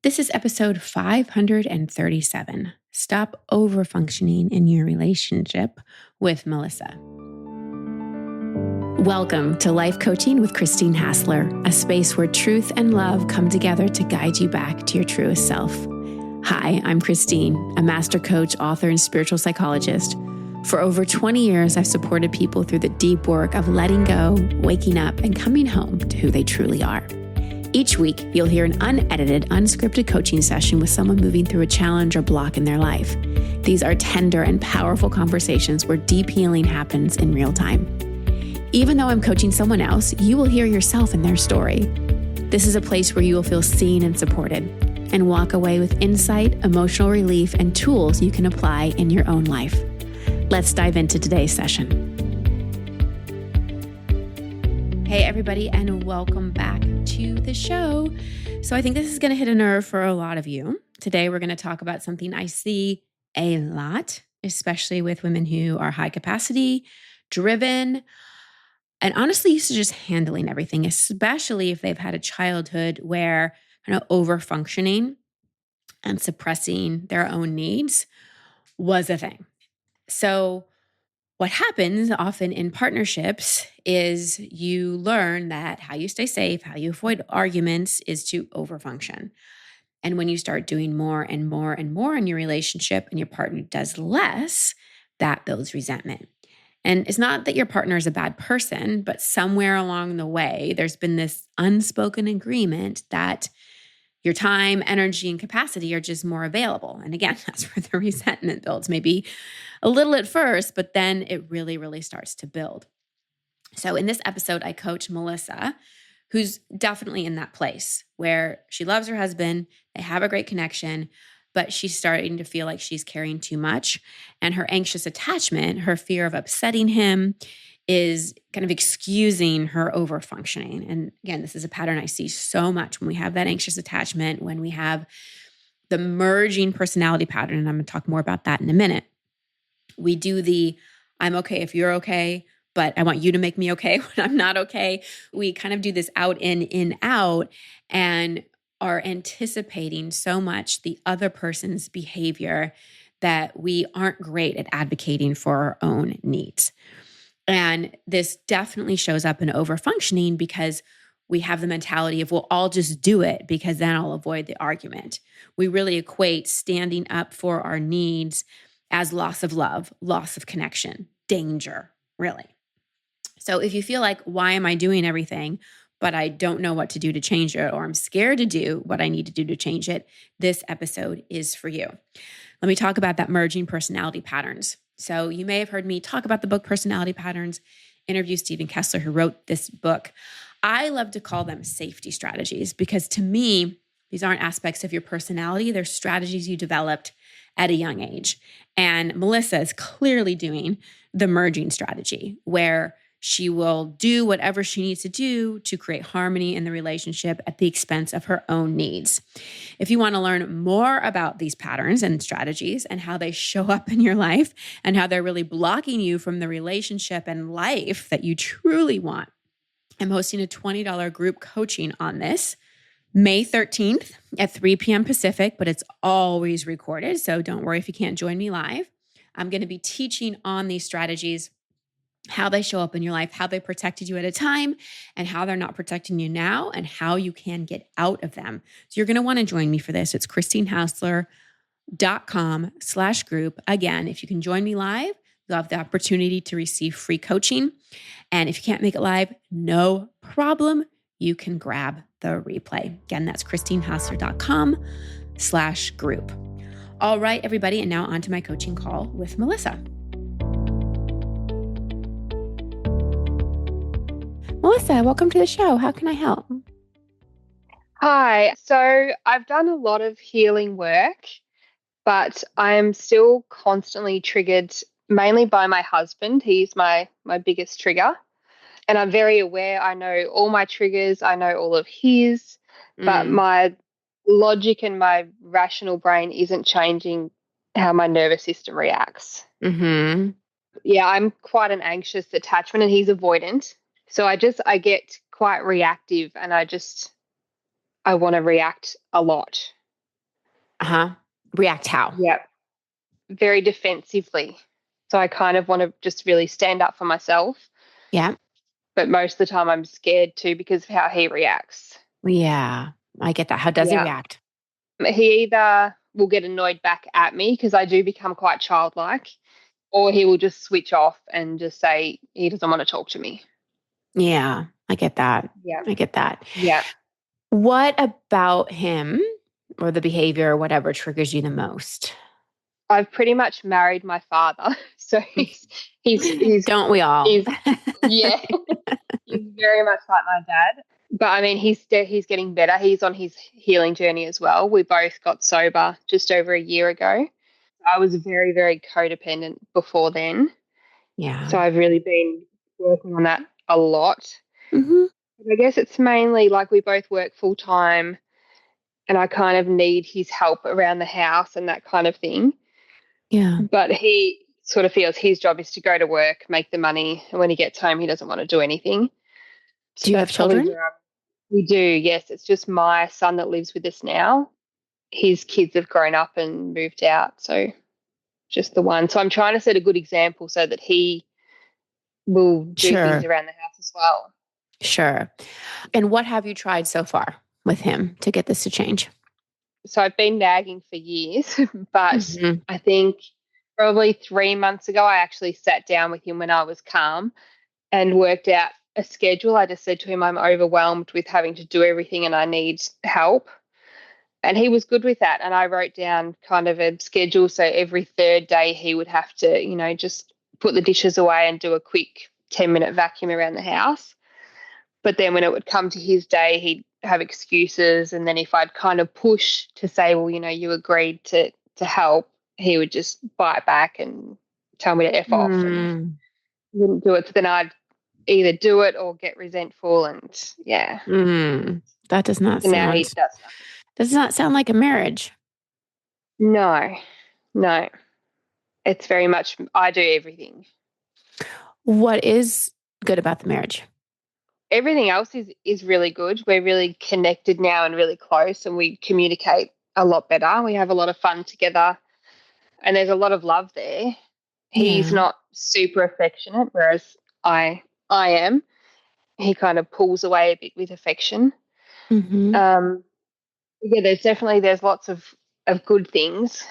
This is episode 537. Stop overfunctioning in your relationship with Melissa. Welcome to Life Coaching with Christine Hassler, a space where truth and love come together to guide you back to your truest self. Hi, I'm Christine, a master coach, author, and spiritual psychologist. For over 20 years, I've supported people through the deep work of letting go, waking up, and coming home to who they truly are. Each week, you'll hear an unedited, unscripted coaching session with someone moving through a challenge or block in their life. These are tender and powerful conversations where deep healing happens in real time. Even though I'm coaching someone else, you will hear yourself in their story. This is a place where you will feel seen and supported and walk away with insight, emotional relief, and tools you can apply in your own life. Let's dive into today's session. Hey, everybody, and welcome back to the show. So I think this is going to hit a nerve for a lot of you. Today, we're going to talk about something I see a lot, especially with women who are high capacity, driven, and honestly used to just handling everything, especially if they've had a childhood where over functioning and suppressing their own needs was a thing. So what happens often in partnerships is you learn that how you stay safe, how you avoid arguments is to overfunction. And when you start doing more and more and more in your relationship and your partner does less, that builds resentment. And it's not that your partner is a bad person, but somewhere along the way, there's been this unspoken agreement that your time, energy, and capacity are just more available. And again, that's where the resentment builds. Maybe a little at first, but then it really, really starts to build. So in this episode, I coach Melissa, who's definitely in that place where she loves her husband, they have a great connection, but she's starting to feel like she's carrying too much. And her anxious attachment, her fear of upsetting him, is kind of excusing her overfunctioning. And again, this is a pattern I see so much when we have that anxious attachment, when we have the merging personality pattern, and I'm going to talk more about that in a minute. We do the, I'm okay if you're okay, but I want you to make me okay when I'm not okay. We kind of do this out in, out, and are anticipating so much the other person's behavior that we aren't great at advocating for our own needs. And this definitely shows up in overfunctioning because we have the mentality of, well, I'll just do it because then I'll avoid the argument. We really equate standing up for our needs as loss of love, loss of connection, danger, really. So if you feel like, why am I doing everything, but I don't know what to do to change it, or I'm scared to do what I need to do to change it, this episode is for you. Let me talk about that merging personality patterns. So you may have heard me talk about the book Personality Patterns, interview Stephen Kessler, who wrote this book. I love to call them safety strategies because to me, these aren't aspects of your personality. They're strategies you developed at a young age. And Melissa is clearly doing the merging strategy where she will do whatever she needs to do to create harmony in the relationship at the expense of her own needs. If you want to learn more about these patterns and strategies and how they show up in your life and how they're really blocking you from the relationship and life that you truly want, I'm hosting a $20 group coaching on this May 13th at 3 p.m. Pacific, but it's always recorded, so don't worry if you can't join me live. I'm going to be teaching on these strategies, how they show up in your life, how they protected you at a time, and how they're not protecting you now, and how you can get out of them. So you're going to want to join me for this. It's christinehassler.com/group. Again, if you can join me live, you'll have the opportunity to receive free coaching. And if you can't make it live, no problem. You can grab the replay. Again, that's christinehassler.com/group. All right, everybody. And now on to my coaching call with Melissa. Melissa, welcome to the show. How can I help? Hi. So I've done a lot of healing work, but I am still constantly triggered mainly by my husband. He's my biggest trigger. And I'm very aware. I know all my triggers. I know all of his, but my logic and my rational brain isn't changing how my nervous system reacts. Mm-hmm. Yeah, I'm quite an anxious attachment and he's avoidant. So I get quite reactive and I want to react a lot. Uh-huh. React how? Yeah, very defensively. So I kind of want to just really stand up for myself, Yeah. but most of the time I'm scared too because of how he reacts. Yeah. I get that. How does he Yeah. react? He either will get annoyed back at me because I do become quite childlike, or he will just switch off and just say he doesn't want to talk to me. Yeah. I get that. Yeah. I get that. Yeah. What about him or the behavior or whatever triggers you the most? I've pretty much married my father. So he's he's Don't we all? he's yeah, he's very much like my dad. But I mean he's getting better. He's on his healing journey as well. We both got sober just over a year ago. I was very, very codependent before then. Yeah. So I've really been working on that a lot. Hmm. But I guess it's mainly like we both work full time and I kind of need his help around the house and that kind of thing. Yeah. But he sort of feels his job is to go to work, make the money, and when he gets home, he doesn't want to do anything. So Do you have that's probably children? where we do. Yes, it's just my son that lives with us now. His kids have grown up and moved out, so just the one. So I'm trying to set a good example so that he will do things Sure. around the house as well. Sure. And what have you tried so far with him to get this to change? So I've been nagging for years, but Hmm. I think probably 3 months ago, I actually sat down with him when I was calm and worked out a schedule. I just said to him, I'm overwhelmed with having to do everything and I need help. And he was good with that. And I wrote down kind of a schedule. So every third day, he would have to, just put the dishes away and do a quick 10-minute vacuum around the house. But then when it would come to his day, he'd have excuses. And then if I'd kind of push to say, well, you agreed to help, he would just bite back and tell me to F off and Mm. wouldn't do it. So then I'd either do it or get resentful. And yeah, Mm. That so now he does nothing. does not sound like a marriage. No, no. It's very much I do everything. What is good about the marriage? Everything else is really good. We're really connected now and really close and we communicate a lot better. We have a lot of fun together and there's a lot of love there. He's Yeah. not super affectionate, whereas I am. He kind of pulls away a bit with affection. Hmm. Um, yeah, there's lots of good things.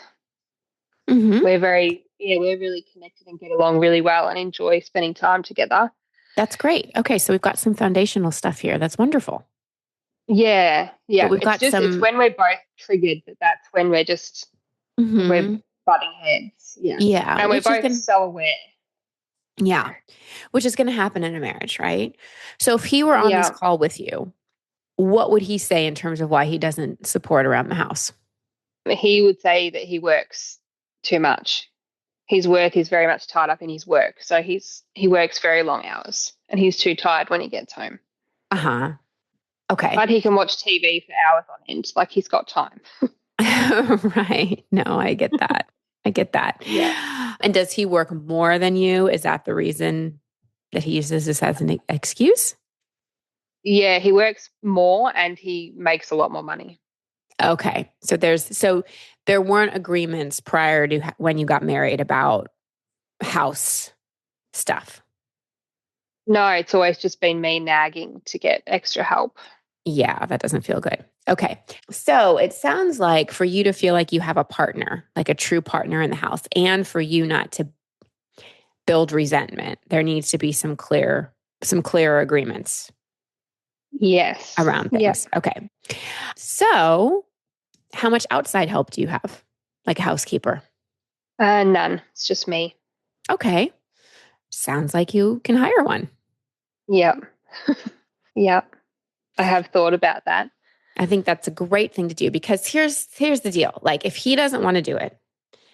Hmm. We're really connected and get along really well and enjoy spending time together. That's great. Okay, so we've got some foundational stuff here. That's wonderful. Yeah, But yeah. we've got It's some, when we're both triggered that's when we're hmm, butting heads. Yeah. yeah, And we're which is both going to, so aware. yeah, which is going to happen in a marriage, right? So if he were on this Yeah. call with you, what would he say in terms of why he doesn't support around the house? He would say that he works too much. His work is very much tied up in his work. So he works very long hours and he's too tired when he gets home. Uh huh. Okay. But he can watch TV for hours on end. Like he's got time. Right. No, I get that. I get that. Yeah. And does he work more than you? Is that the reason that he uses this as an excuse? Yeah, he works more and he makes a lot more money. Okay. So there weren't agreements prior to when you got married about house stuff. No, it's always just been me nagging to get extra help. Yeah, that doesn't feel good. Okay. So it sounds like for you to feel like you have a partner, like a true partner in the house, and for you not to build resentment, there needs to be some clearer agreements Yes. around Yep. things. Okay. So how much outside help do you have? Like a housekeeper? None. It's just me. Okay. Sounds like you can hire one. Yep. Yep. I have thought about that. I think that's a great thing to do because here's the deal. Like if he doesn't want to do it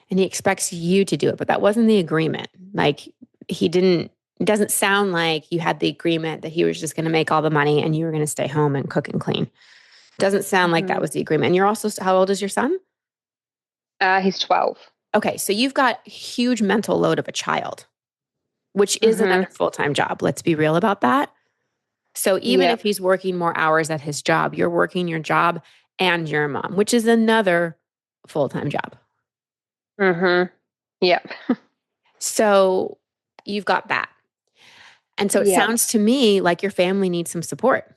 and he expects you to do it, but that wasn't the agreement. Like he didn't it doesn't sound like you had the agreement that he was just going to make all the money and you were going to stay home and cook and clean. Doesn't sound like that Hmm. was the agreement. And you're also how old is your son? He's 12. Okay, so you've got huge mental load of a child, which is Hmm. another full-time job. Let's be real about that. So even if Yep. he's working more hours at his job, you're working your job and you're a mom, which is another full-time job. Mhm. Yep. So you've got that. And so it Yep. sounds to me like your family needs some support.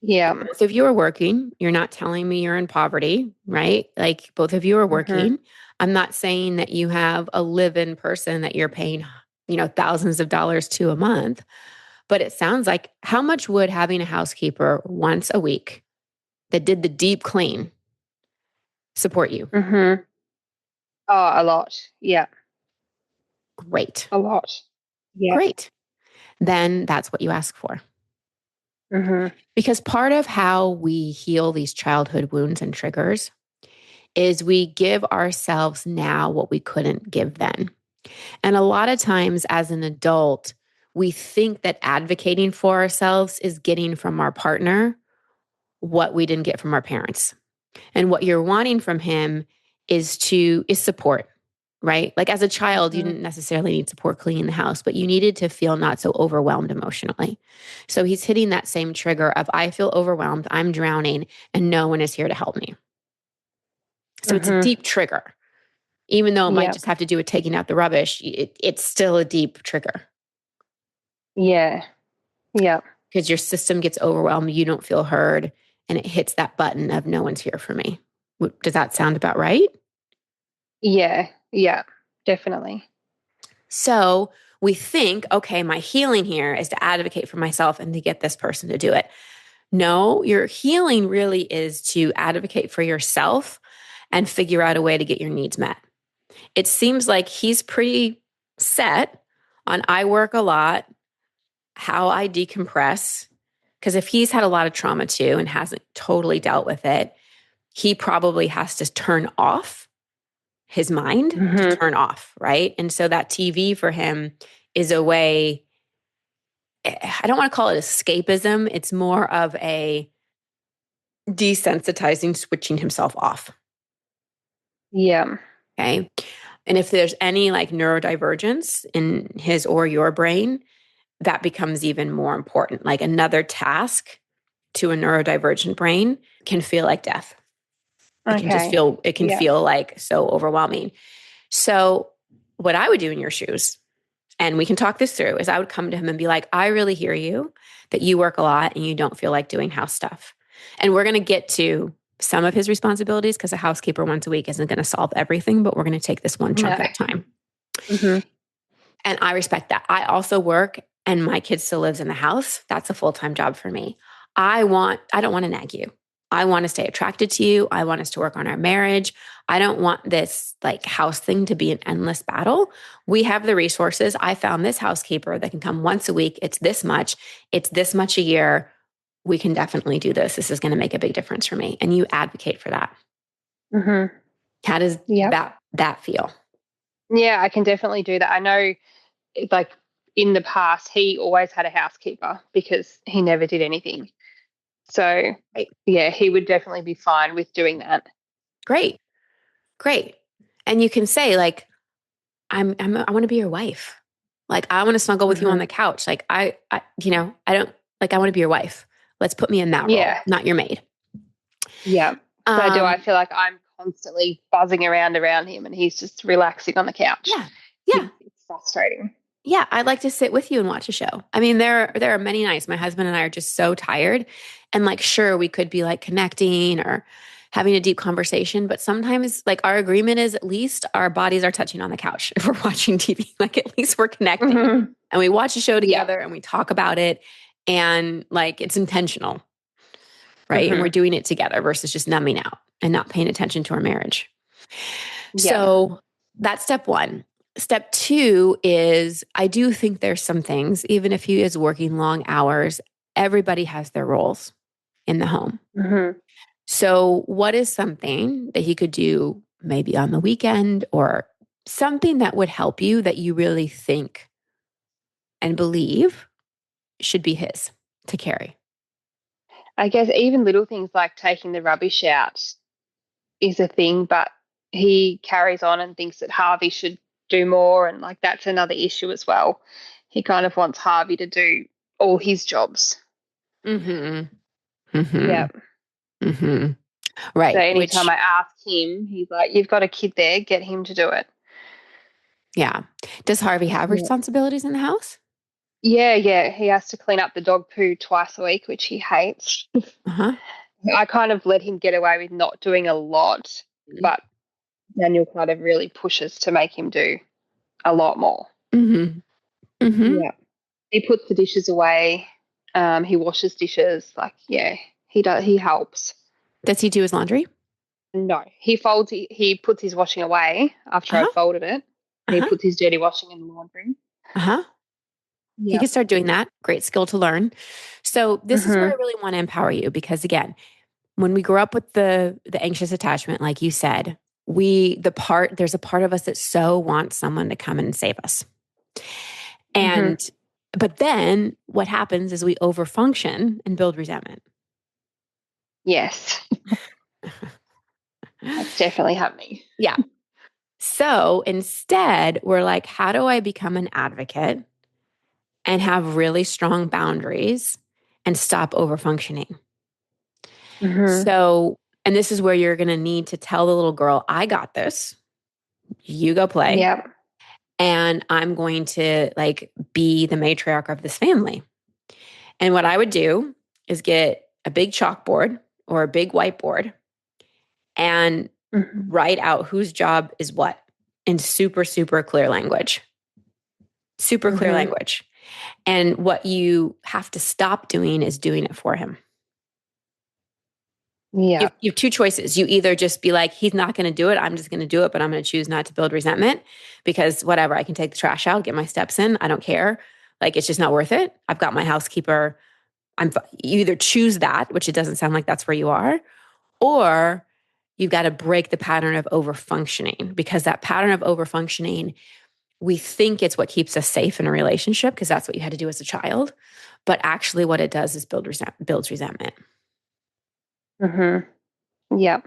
Yep. Both of you are working. You're not telling me you're in poverty, right? Like both of you are Mhm. working. I'm not saying that you have a live-in person that you're paying, thousands of dollars to a month, but it sounds like how much would having a housekeeper once a week that did the deep clean support you? Mhm. Oh, a lot. Yep. Great. A lot. Yep. Great. Then that's what you ask for. Mhm. Because part of how we heal these childhood wounds and triggers is we give ourselves now what we couldn't give then. And a lot of times as an adult, we think that advocating for ourselves is getting from our partner what we didn't get from our parents. And what you're wanting from him is support, right? Like as a child, you Mhm. didn't necessarily need support cleaning the house, but you needed to feel not so overwhelmed emotionally. So he's hitting that same trigger of I feel overwhelmed, I'm drowning, and no one is here to help me. So it's a Mhm. deep trigger. Even though it might Yep. just have to do with taking out the rubbish, it's still a deep trigger Yeah. Yep. because your system gets overwhelmed, you don't feel heard, and it hits that button of no one's here for me. Does that sound about right? Yeah. Yeah. Definitely. So we think, okay, my healing here is to advocate for myself and to get this person to do it. No, your healing really is to advocate for yourself and figure out a way to get your needs met. It seems like he's pretty set on I work a lot, how I decompress. Because if he's had a lot of trauma too and hasn't totally dealt with it, he probably has to turn off his mind to Mhm. turn off, right? And so that TV for him is a way, I don't want to call it escapism. It's more of a desensitizing, switching himself off. Yeah. Okay. And if there's any like neurodivergence in his or your brain, that becomes even more important. Like another task to a neurodivergent brain can feel like death. Okay. It can Yeah. feel like so overwhelming. So, what I would do in your shoes, and we can talk this through, is I would come to him and be like, I really hear you that you work a lot and you don't feel like doing house stuff. And we're going to get to some of his responsibilities because a housekeeper once a week isn't going to solve everything, but we're going to take this one No. chunk at a time. Mhm. And I respect that. I also work and my kid still lives in the house. That's a full-time job for me. I don't want to nag you. I want to stay attracted to you. I want us to work on our marriage. I don't want this like house thing to be an endless battle. We have the resources. I found this housekeeper that can come once a week. It's this much. It's this much a year. We can definitely do this. This is going to make a big difference for me. And you advocate for that. Mhm. How does Yep. that feel? Yeah, I can definitely do that. I know, like in the past, he always had a housekeeper because he never did anything. So, Right. yeah, he would definitely be fine with doing that. Great. Great. And you can say like, I want to be your wife. Like I want to snuggle with you on Mhm. the couch. Like I don't like I want to be your wife. Let's put me in that role, Yeah. not your maid. Yeah. So do Um, I feel like I'm constantly buzzing around him and he's just relaxing on the couch. yeah. Yeah. It's frustrating. Yeah, I'd like to sit with you and watch a show. I mean, there are many nights my husband and I are just so tired and like sure we could be like connecting or having a deep conversation, but sometimes like our agreement is at least our bodies are touching on the couch if we're watching TV. Like at least we're connecting Mhm. and we watch a show Yeah. together and we talk about it and like it's intentional, right? And we're Mhm. doing it together versus just numbing out and not paying attention to our marriage. Yeah. So that's step one. Step two is I do think there's some things, even if he is working long hours, everybody has their roles in the home. Mhm. So, what is something that he could do maybe on the weekend or something that would help you that you really think and believe should be his to carry? I guess even little things like taking the rubbish out is a thing, but he carries on and thinks that Harvey should do more. And like that's another issue as well. He kind of wants Harvey to do all his jobs. Mm-hmm. Mm-hmm. Yeah. Mm-hmm. So Right. anytime Which, I ask him, he's like, "You've got a kid there, get him to do it." yeah. Does Harvey have Yeah. responsibilities in the house? Yeah, yeah. He has to clean up the dog poo twice a week, which he hates. Uh-huh. I kind of let him get away with not doing a lot, but Daniel kind of really pushes to make him do a lot more. Mm-hmm. Mm-hmm. Yeah. He puts the dishes away. He washes dishes. Like, yeah, he does. He helps. Does he do his laundry? No, he folds. He puts his washing away after Uh-huh. I've folded it. He Uh-huh. puts his dirty washing in the laundry. Uh-huh. He Yeah. can start doing that. Great skill to learn. So this is where I Mhm. really want to empower you because again, when we grow up with the anxious attachment, like you said, there's a part of us that so wants someone to come and save us. Mhm. And but then what happens is we overfunction and build resentment. Yes, that's definitely happening. Yeah. So instead, we're like, how do I become an advocate and have really strong boundaries and stop overfunctioning? Mhm. So, and this is where you're going to need to tell the little girl, I got this. You go play. Yep. And I'm going to like be the matriarch of this family. And what I would do is get a big chalkboard or a big whiteboard and Mhm. write out whose job is what in super, super clear language. Super clear Mhm. language. And what you have to stop doing is doing it for him. You, Yep. you have two choices. You either just be like, he's not going to do it. I'm just going to do it, but I'm going to choose not to build resentment because whatever, I can take the trash out, get my steps in. I don't care. Like, it's just not worth it. I've got my housekeeper. You either choose that, which it doesn't sound like that's where you are, or you've got to break the pattern of overfunctioning because that pattern of overfunctioning, we think it's what keeps us safe in a relationship because that's what you had to do as a child. But actually, what it does is builds resentment. Mhm. Yep.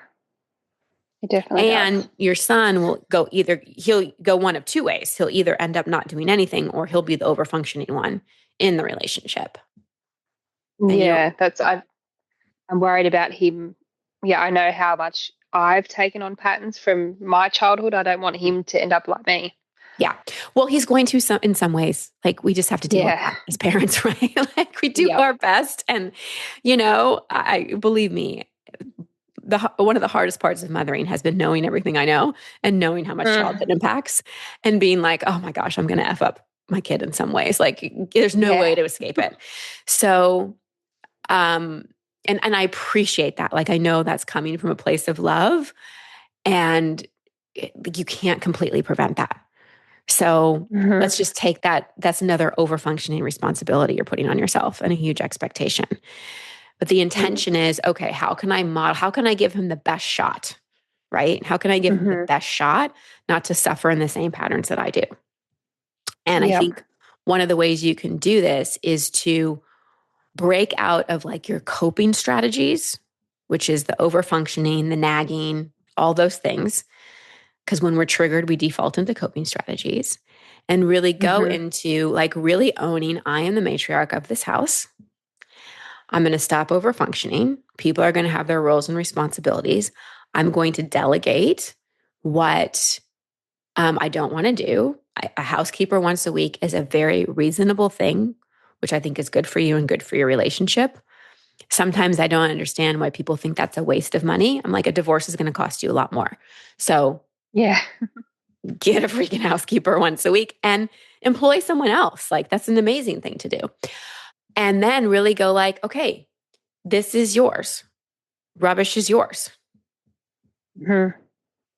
It definitely does. And your son he'll go one of two ways. He'll either end up not doing anything or he'll be the overfunctioning one in the relationship. And you don't, Yeah, I'm worried about him. Yeah, I know how much I've taken on patterns from my childhood. I don't want him to end up like me. yeah. Well, he's going to in some ways. Like we just have to deal with Yeah. that as parents, right? Like we do Yep. our best. And, I believe me, one of the hardest parts of mothering has been knowing everything I know and knowing how much childhood Mm. impacts and being like, oh my gosh, I'm going to F up my kid in some ways. Like there's no Yeah. way to escape it. So, um, and I appreciate that. Like I know that's coming from a place of love and you can't completely prevent that. So let's Mhm. just take that. That's another overfunctioning responsibility you're putting on yourself and a huge expectation. But the intention is, okay, how can I model? How can I give him the best shot? Right? How can I give him the Mhm. best shot not to suffer in the same patterns that I do? And I Yep. think one of the ways you can do this is to break out of like your coping strategies, which is the overfunctioning, the nagging, all those things. Because when we're triggered, we default into coping strategies and really go Mhm. into like really owning I am the matriarch of this house. I'm going to stop over functioning. People are going to have their roles and responsibilities. I'm going to delegate what I don't want to do. A housekeeper once a week is a very reasonable thing, which I think is good for you and good for your relationship. Sometimes I don't understand why people think that's a waste of money. I'm like, a divorce is going to cost you a lot more. So Yeah. get a freaking housekeeper once a week and employ someone else. Like, that's an amazing thing to do. And then really go like, okay, this is yours. Rubbish is yours. Mhm.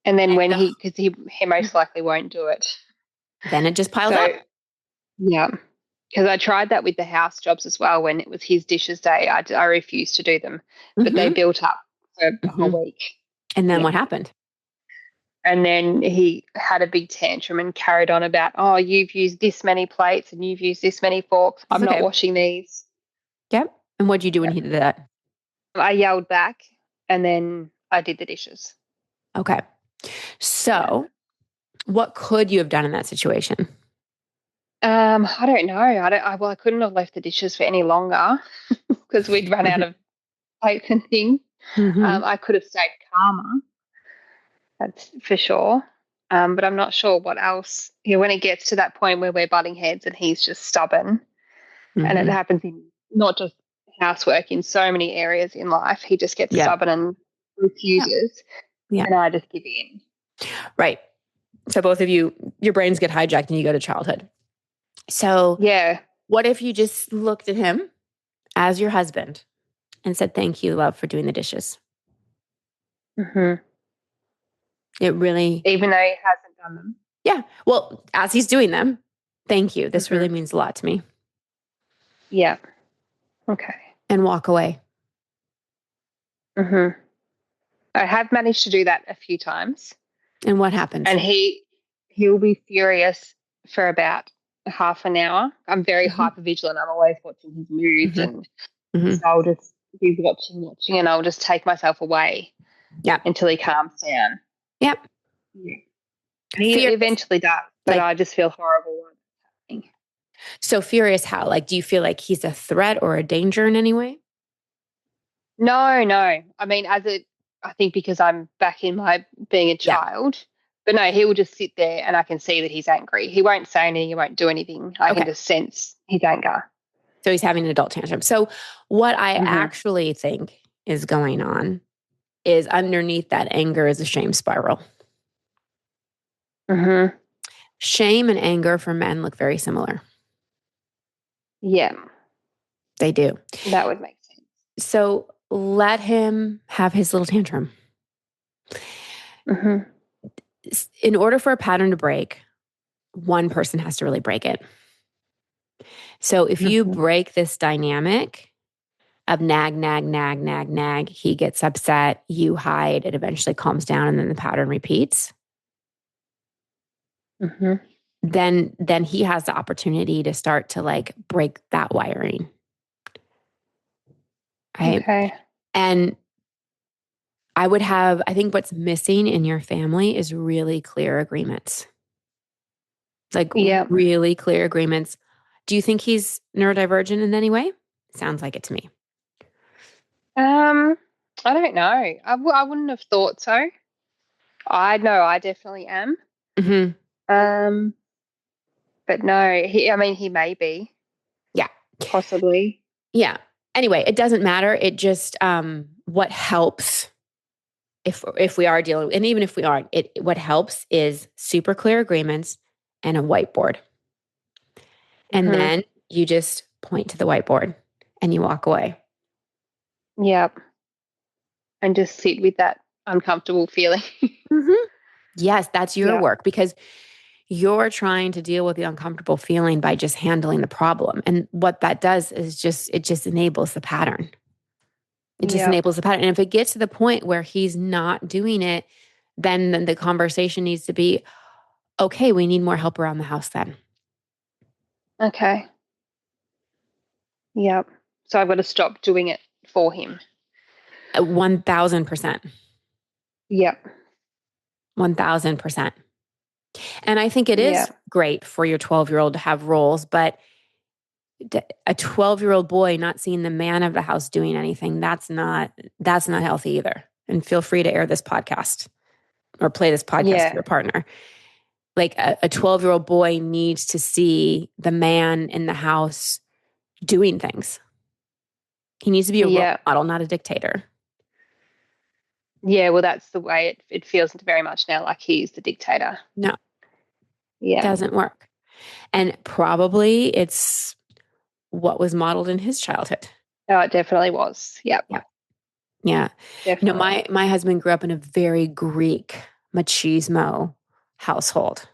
And then And when because he most likely won't do it. then it just piles up. So yeah, because I tried that with the house jobs as well. When it was his dishes day, I refused to do them, but they Hmm. built up for a Hmm. week. And then Yeah. what happened? And then he had a big tantrum and carried on about, oh, you've used this many plates and you've used this many forks. It's I'm not okay. washing these. Yep. And what'd you do when Yep. he did that? I yelled back and then I did the dishes. Okay. Yeah. So, what could you have done in that situation? I don't know. I couldn't have left the dishes for any longer because we'd run out of plates and things. Mhm. I could have stayed calmer, that's for sure. But I'm not sure what else. When it gets to that point where we're butting heads and he's just stubborn, and it Mhm. happens in not just housework, in so many areas in life, he just gets Yeah. stubborn and Yeah. refuses, Yeah. and I just give in. Right. So both of you, your brains get hijacked and you go to childhood. So Yeah. what if you just looked at him as your husband and said, "Thank you, love, for doing the dishes." Hmm. It really, Even though he hasn't done them. yeah. Well, as he's doing them, "Thank you. This Hmm. really means a lot to me." Yeah. Okay. And walk away. Hmm. I have managed to do that a few times, And what happens? and he'll be furious for about half an hour. I'm very Mhm. hyper vigilant. I'm always watching his moods, Mhm. and so Mhm. I'll just be watching, and I'll just take myself away Yeah. until he calms down. Yep. Yeah. He Furious. eventually does, but Like, I just feel horrible. so furious how? Like, do you feel like he's a threat or a danger in any way? No, no. I mean, I think because I'm back in my being a Yeah. child, but no, he will just sit there and I can see that he's angry. He won't say anything, he won't do anything. I can Okay. just sense his anger. So he's having an adult tantrum. So what I Hmm. actually think is going on is underneath that anger is a shame spiral. Hmm. Shame and anger for men look very similar. Yeah, They do. that would make sense. So let him have his little tantrum. Hmm. In order for a pattern to break, one person has to really break it. So if you Hmm. break this dynamic of nag, nag, nag, nag, nag, he gets upset, you hide, it eventually calms down, and then the pattern repeats. Hmm. Then he has the opportunity to start to like break that wiring. Right. Okay. And I think what's missing in your family is really clear agreements. Like Yeah. really clear agreements. Do you think he's neurodivergent in any way? Sounds like it to me. Um, I don't know. I wouldn't have thought so. I know I definitely am. Hmm. Um, but no, I mean, he may be, Yeah. possibly. Yeah. Anyway, it doesn't matter. It just what helps if we are dealing, and even if we aren't, it what helps is super clear agreements and a whiteboard. And Hmm. then you just point to the whiteboard and you walk away. Yep. And just sit with that uncomfortable feeling. Mhm. Yes, that's your Yeah. work because you're trying to deal with the uncomfortable feeling by just handling the problem. And what that does is it just enables the pattern. It just Yep. enables the pattern. And if it gets to the point where he's not doing it, then the conversation needs to be, okay, we need more help around the house then. Okay. Yep. So I've got to stop doing it for him. 1000%. Yep. 1000%. And I think it is Yep. great for your 12-year-old to have roles, but a 12-year-old boy not seeing the man of the house doing anything, that's not healthy either. And feel free to air this podcast or play this podcast to Yeah. your partner. Like a 12-year-old boy needs to see the man in the house doing things. He needs to be a role Yeah. model, not a dictator. Yeah. Well, that's the way it feels very much now, like he's the dictator. No, Yeah. doesn't work. And probably it's what was modeled in his childhood. Oh, it definitely was. Yep. Yeah. Yeah. You know, Definitely. my husband grew up in a very Greek machismo household.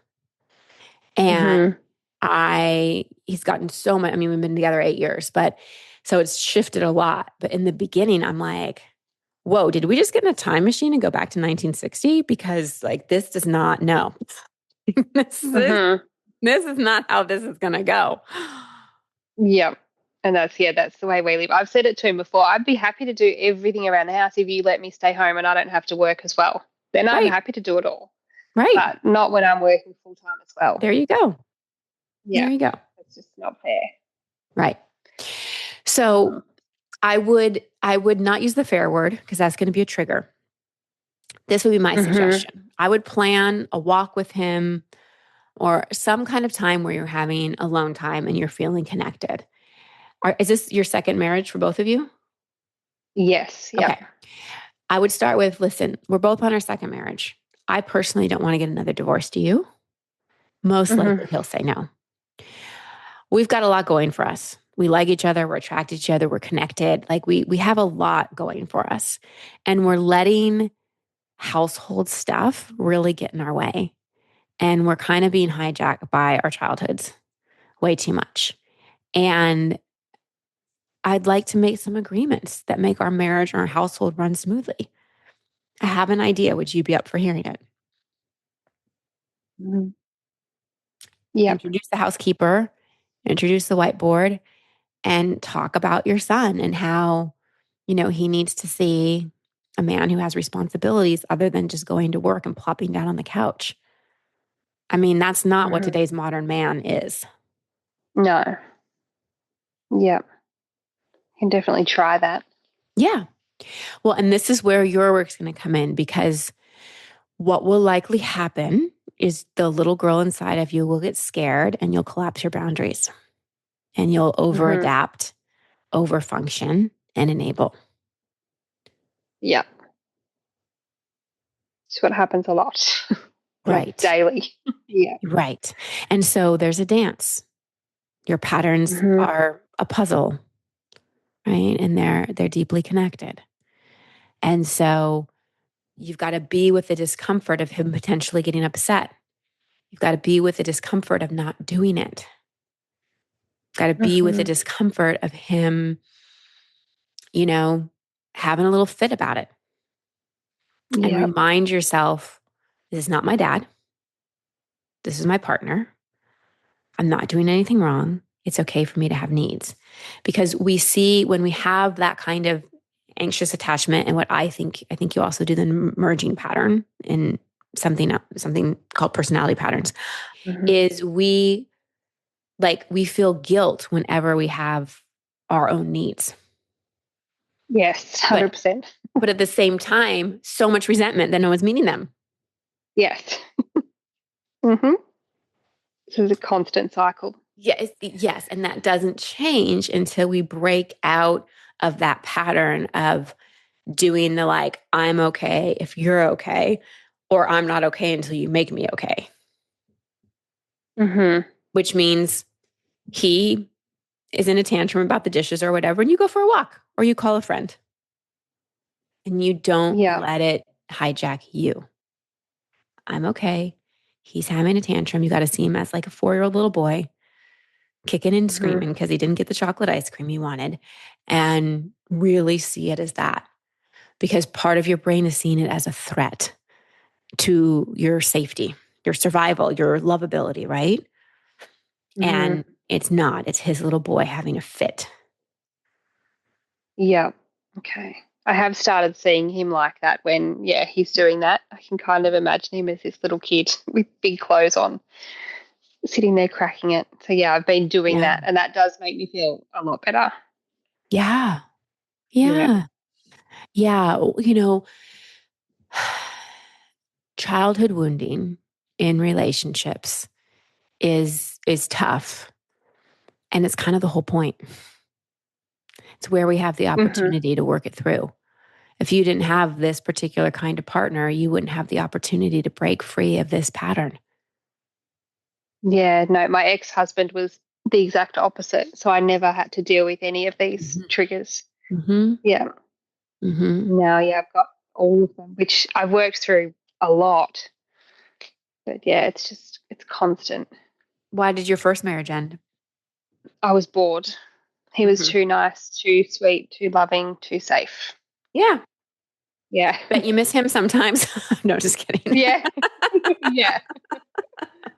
And Hmm. he's gotten so much. I mean, we've been together 8 years, but so it's shifted a lot. But in the beginning, I'm like, whoa, did we just get in a time machine and go back to 1960? Because like this does not, no. this, is, Hmm. this is not how this is going to go. Yep. And that's the way we live. I've said it to him before. I'd be happy to do everything around the house if you let me stay home and I don't have to work as well. Then I'm Right. happy to do it all. Right. But not when I'm working full time as well. There you go. There Yeah. you go. It's just not fair. Right. So I would not use the fair word because that's going to be a trigger. This would be my Mhm. suggestion. I would plan a walk with him or some kind of time where you're having alone time and you're feeling connected. Is this your second marriage for both of you? Yes. Yep. Okay. I would start with, listen, we're both on our second marriage. I personally don't want to get another divorce. Do you? Most Mhm. likely he'll say no. We've got a lot going for us. We like each other, we're attracted to each other, we're connected. Like we have a lot going for us. And we're letting household stuff really get in our way. And we're kind of being hijacked by our childhoods way too much. And I'd like to make some agreements that make our marriage and our household run smoothly. I have an idea. Would you be up for hearing it? Mhm. Yep. Introduce the housekeeper, introduce the whiteboard, and talk about your son and how, he needs to see a man who has responsibilities other than just going to work and plopping down on the couch. I mean, that's not what Mhm. today's modern man is. No. Yep. Can definitely try that. Yeah. Well, and this is where your work's going to come in because what will likely happen is the little girl inside of you will get scared and you'll collapse your boundaries and you'll over Mhm. adapt, over function, and enable. Yep. It's what happens a lot. Like Right. daily. Yeah. Right. And so there's a dance. Your patterns Mhm. are a puzzle, right? And they're deeply connected. And so you've got to be with the discomfort of him potentially getting upset. You've got to be with the discomfort of not doing it. You've got to be with the Mhm. discomfort of him, you know, having a little fit about it. And Yep. remind yourself, this is not my dad. This is my partner. I'm not doing anything wrong. It's okay for me to have needs. Because we see when we have that kind of anxious attachment, and what I think you also do the merging pattern in something called personality patterns, Mhm. is we feel guilt whenever we have our own needs. Yes. But 100%. but at the same time, so much resentment that no one's meeting them. Yes. Mhm. So it's a constant cycle. Yes, yes. And that doesn't change until we break out of that pattern of doing the like, I'm okay if you're okay, or I'm not okay until you make me okay, Mhm. which means he is in a tantrum about the dishes or whatever, and you go for a walk or you call a friend and you don't Yeah. let it hijack you. I'm okay. He's having a tantrum. You got to see him as like a 4-year-old little boy kicking and Mhm. screaming because he didn't get the chocolate ice cream he wanted, and really see it as that because part of your brain is seeing it as a threat to your safety, your survival, your lovability, right? Mhm. And it's not, it's his little boy having a fit. Yeah. Okay. I have started seeing him like that when, yeah, he's doing that. I can kind of imagine him as this little kid with big clothes on, sitting there cracking it. So, yeah, I've been doing Yeah. that, and that does make me feel a lot better. Yeah. Yeah. Yeah. Yeah. Childhood wounding in relationships is tough. And it's kind of the whole point. It's where we have the Mhm. opportunity to work it through. If you didn't have this particular kind of partner, you wouldn't have the opportunity to break free of this pattern. Yeah. No, my ex husband was the exact opposite. So I never had to deal with any of these Mhm. triggers. Mhm. Yeah. Mhm. Now, yeah, I've got all of them, which I've worked through a lot. But yeah, it's constant. Why did your first marriage end? I was bored. He was Mhm. too nice, too sweet, too loving, too safe. Yeah. Yeah. Bet you miss him sometimes. No, just kidding. Yeah. Yeah.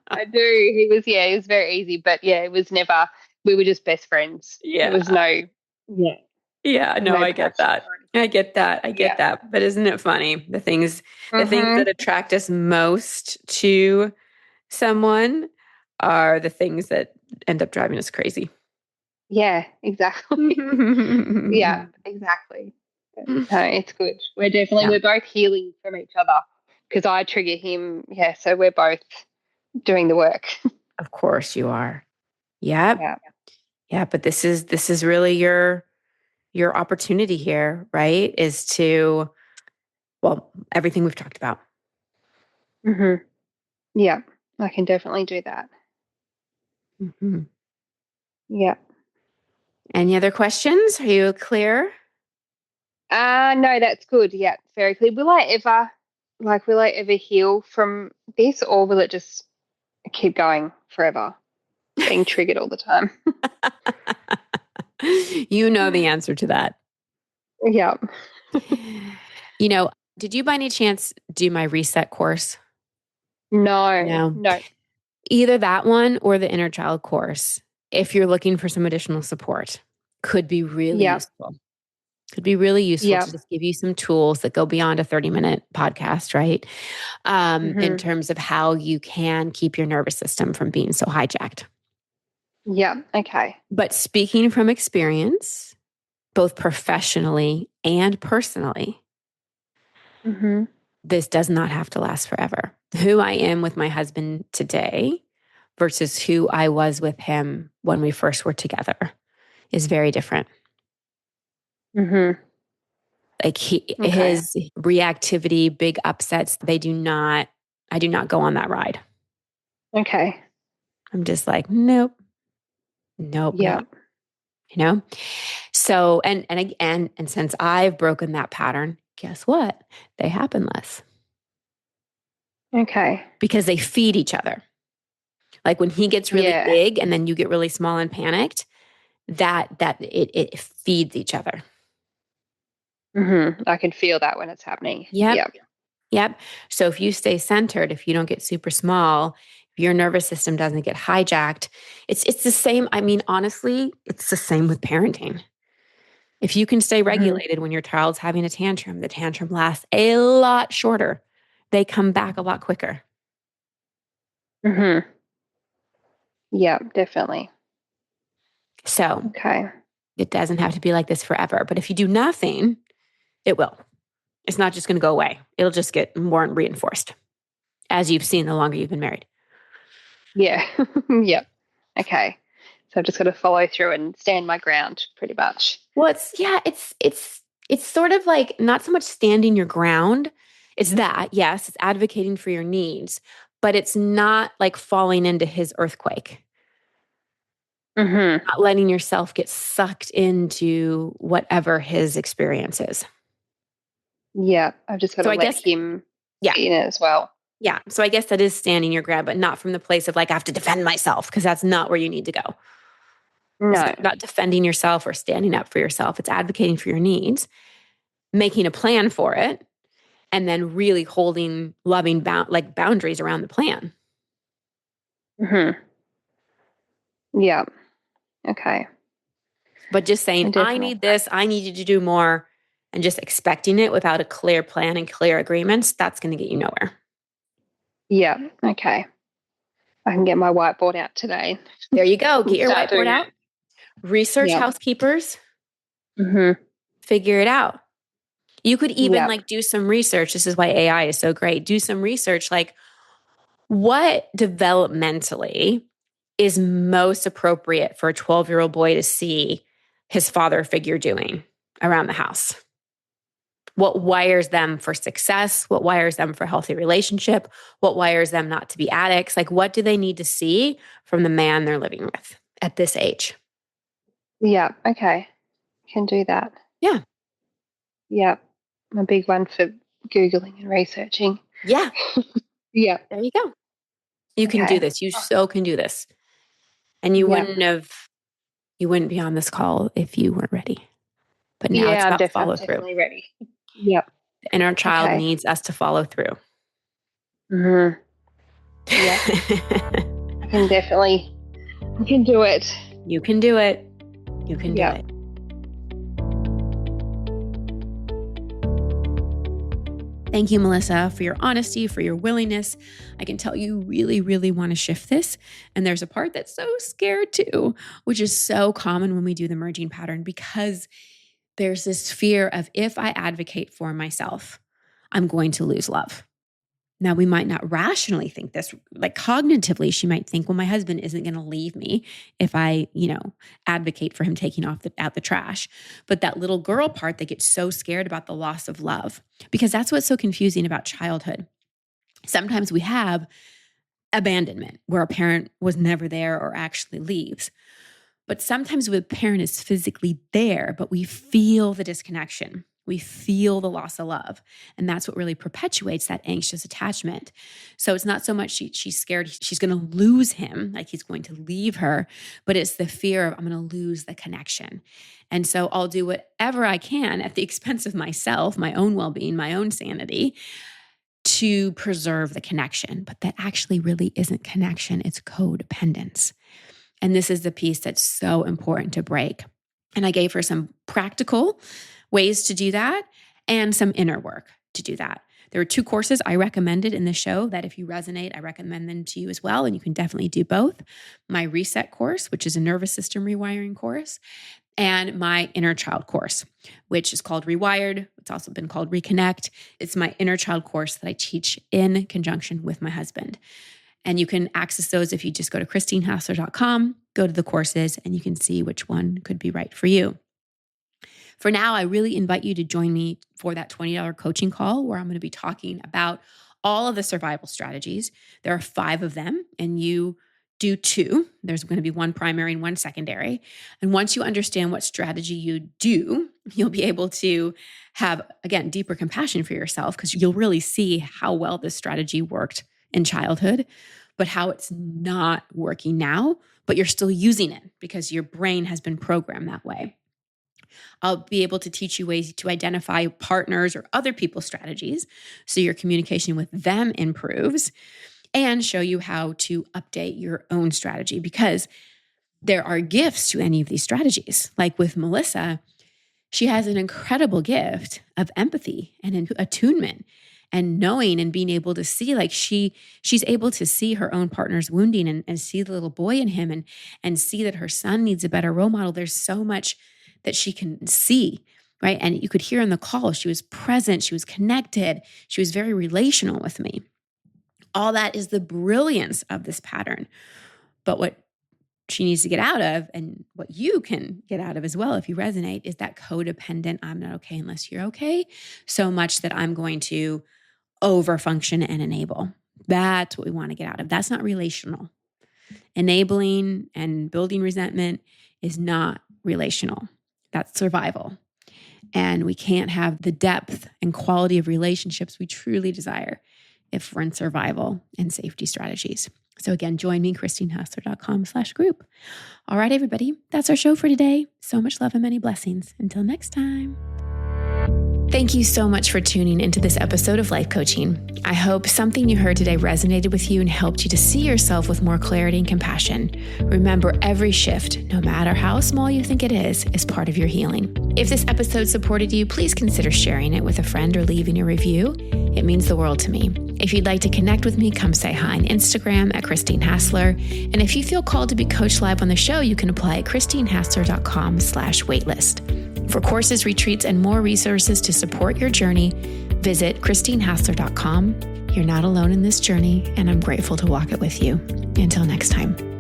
I do. He was very easy, but yeah, it was never, we were just best friends. There Yeah. was no, yeah, Yeah, no, no I get passion that. or anything. I get that. I get Yeah. that. But isn't it funny? The things that Mm-hmm. attract us most to someone are the things that end up driving us crazy. Yeah, exactly. Yeah, exactly. No, it's good. Yeah, We're both healing from each other because I trigger him. Yeah, so we're both doing the work. of course you are. Yep. Yeah. Yeah, but this is really your opportunity here, right? Is to, well, everything we've talked about. hmm Yeah, I can definitely do that. Mhm. Yeah. Any other questions? Are you clear? No, that's good. Yeah, very clear. Will I ever heal from this, or will it just keep going forever, being triggered all the time? You know the answer to that. Yeah. You know, did you by any chance do my reset course? No, No. no. Either that one or the inner child course, if you're looking for some additional support, could be really Yeah, useful. Could be really useful yeah. to just give you some tools that go beyond a 30-minute podcast, right? In hmm terms of how you can keep your nervous system from being so hijacked. Yeah, okay. But speaking from experience, both professionally and personally, hmm this does not have to last forever. Who I am with my husband today versus who I was with him when we first were together is very different. hmm Like Okay. his reactivity, big upsets, I do not go on that ride. Okay. I'm just like, nope, nope, Yeah. nope. You know? So, and again, and since I've broken that pattern, guess what? They happen less Okay. because they feed each other. Like when he gets really Yeah. big and then you get really small and panicked, it feeds each other. I can feel that when it's happening. Yep. Yeah. Yep. So if you stay centered, if you don't get super small, if your nervous system doesn't get hijacked, it's the same. I mean, honestly, it's the same with parenting. If you can stay hmm regulated when your child's having a tantrum, the tantrum lasts a lot shorter. They come back a lot quicker. hmm Yeah, definitely. So Okay. it doesn't have to be like this forever. But if you do nothing, it will. It's not just going to go away. It'll just get more reinforced, as you've seen the longer you've been married. Yeah. Yep. Okay. So I've just got to follow through and stand my ground pretty much. Well, it's sort of like not so much standing your ground. It's that, yes, it's advocating for your needs, but it's not like falling into his earthquake, hmm not letting yourself get sucked into whatever his experience is. Yeah. I've just got So to I let guess, him yeah, be in it as well. yeah. So I guess that is standing your ground, but not from the place of like, I have to defend myself, because that's not where you need to go. It's No. not about defending yourself or standing up for yourself. It's advocating for your needs, making a plan for it, and then really holding loving boundaries around the plan. hmm Yeah. Okay. But just I saying, I definitely. need this, I need you to do more, and just expecting it without a clear plan and clear agreements, that's going to get you nowhere. Yeah. Okay. I can get my whiteboard out today There you go. and Get your start whiteboard doing out. it. Research Yeah. housekeepers, hmm figure it out. You could even Yeah. like do some research. This is why AI is so great. Do some research like what developmentally is most appropriate for a 12-year-old boy to see his father figure doing around the house. What wires them for success? What wires them for a healthy relationship? What wires them not to be addicts? Like, what do they need to see from the man they're living with at this age? Yeah. Okay. Can do that. Yeah. Yeah. I'm a big one for Googling and researching. Yeah. Yeah. There you go. You can do Okay. this. You so can do this. And Yeah. you wouldn't be on this call if you weren't ready. But now it's Yeah. about I'm follow through. definitely ready. Yep. The inner child Okay. needs us to follow through. hmm Yep. I can definitely. I can do it. You can do it. You can do Yep. it. Thank you, Melissa, for your honesty, for your willingness. I can tell you really, really want to shift this. And there's a part that's so scared too, which is so common when we do the merging pattern, because there's this fear of, if I advocate for myself, I'm going to lose love. Now, we might not rationally think this, like cognitively, she might think, well, my husband isn't going to leave me if I, advocate for him taking out the trash. But that little girl part that gets so scared about the loss of love, because that's what's so confusing about childhood. Sometimes we have abandonment where a parent was never there or actually leaves. But sometimes the parent is physically there, but we feel the disconnection. We feel the loss of love. And that's what really perpetuates that anxious attachment. So it's not so much she's scared she's going to lose him, like he's going to leave her, but it's the fear of, I'm going to lose the connection. And so I'll do whatever I can at the expense of myself, my own well-being, my own sanity, to preserve the connection. But that actually really isn't connection. It's codependence. And this is the piece that's so important to break. And I gave her some practical ways to do that and some inner work to do that. There are 2 courses I recommended in the show that if you resonate, I recommend them to you as well. And you can definitely do both. My Reset course, which is a nervous system rewiring course, and my Inner Child course, which is called Rewired. It's also been called Reconnect. It's my Inner Child course that I teach in conjunction with my husband. And you can access those if you just go to christinehassler.com, go to the courses, and you can see which one could be right for you. For now, I really invite you to join me for that $20 coaching call where I'm going to be talking about all of the survival strategies. There are 5 of them, and you do 2. There's going to be 1 primary and 1 secondary. And once you understand what strategy you do, you'll be able to have, again, deeper compassion for yourself, because you'll really see how well this strategy worked in childhood, but how it's not working now, but you're still using it because your brain has been programmed that way. I'll be able to teach you ways to identify partners or other people's strategies so your communication with them improves, and show you how to update your own strategy, because there are gifts to any of these strategies. Like with Melissa, she has an incredible gift of empathy and attunement and knowing and being able to see, like she's able to see her own partner's wounding and see the little boy in him and see that her son needs a better role model. There's so much that she can see, right? And you could hear in the call, she was present, she was connected, she was very relational with me. All that is the brilliance of this pattern. But what she needs to get out of, and what you can get out of as well if you resonate, is that codependent, I'm not okay unless you're okay, so much that I'm going to overfunction and enable. That's what we want to get out of. That's not relational. Enabling and building resentment is not relational. That's survival. And we can't have the depth and quality of relationships we truly desire if we're in survival and safety strategies. So again, join me, christinehassler.com/group. All right, everybody, that's our show for today. So much love and many blessings. Until next time. Thank you so much for tuning into this episode of Life Coaching. I hope something you heard today resonated with you and helped you to see yourself with more clarity and compassion. Remember, every shift, no matter how small you think it is part of your healing. If this episode supported you, please consider sharing it with a friend or leaving a review. It means the world to me. If you'd like to connect with me, come say hi on Instagram at Christine Hassler. And if you feel called to be coached live on the show, you can apply at christinehassler.com/waitlist. For courses, retreats, and more resources to support your journey, visit christinehassler.com. You're not alone in this journey, and I'm grateful to walk it with you. Until next time.